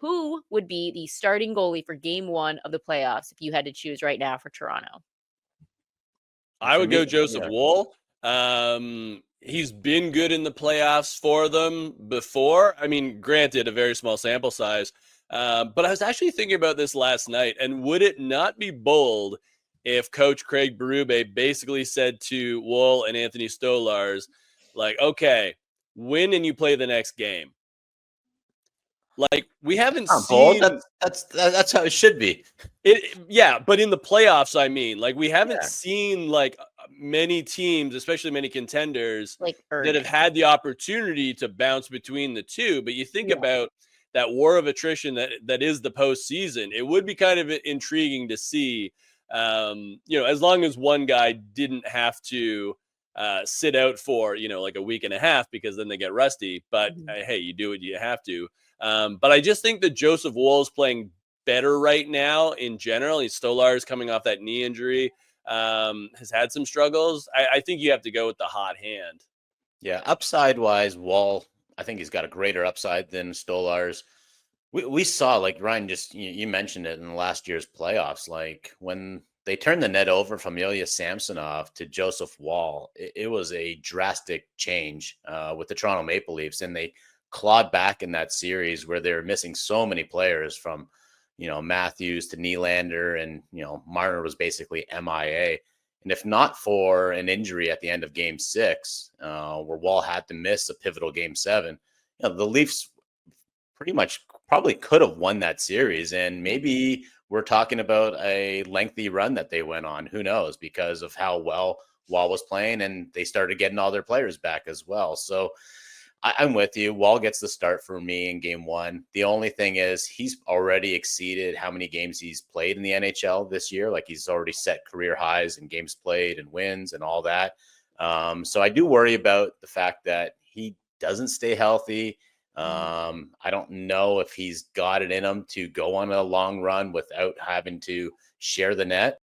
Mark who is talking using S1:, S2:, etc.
S1: Who would be the starting goalie for game 1 of the playoffs if you had to choose right now for Toronto?
S2: I
S3: For
S2: would go
S3: me,
S2: Joseph
S3: yeah.
S2: Woll. He's been good in the playoffs for them before. I mean, granted, a very small sample size. But I was actually thinking about this last night, and would it not be bold if Coach Craig Berube basically said to Woll and Anthony Stolars, like, okay, win and you play the next game? Like, we haven't
S3: Not bold.
S2: seen
S3: That's how it should be.
S2: it, yeah, but in the playoffs, I mean, like, we haven't
S3: Yeah.
S2: seen like many teams, especially many contenders,
S1: Like, earn
S2: that have
S1: it.
S2: had the opportunity to bounce between the two. But you think
S1: Yeah.
S2: about that war of attrition that is the postseason. It would be kind of intriguing to see, as long as one guy didn't have to sit out for like a week and a half because then they get rusty. But hey, you do what you have to. But I just think that Joseph Woll's playing better right now in general. Stolar's coming off that knee injury, has had some struggles. I think you have to go with the hot hand.
S3: Yeah, upside wise, Wall, I think he's got a greater upside than Stolar's. We saw, like Ryan just you mentioned it in last year's playoffs, like when they turned the net over from Ilya Samsonov to Joseph Wall, it was a drastic change with the Toronto Maple Leafs, and they clawed back in that series where they were missing so many players from Matthews to Nylander, and Marner was basically MIA. And if not for an injury at the end of Game 6, where Wall had to miss a pivotal Game 7, the Leafs pretty much probably could have won that series. And maybe we're talking about a lengthy run that they went on. Who knows? Because of how well Wall was playing, and they started getting all their players back as well. So I'm with you. Wall gets the start for me in Game 1. The only thing is he's already exceeded how many games he's played in the NHL this year. Like, he's already set career highs in games played and wins and all that. So I do worry about the fact that he doesn't stay healthy. I don't know if he's got it in him to go on a long run without having to share the net.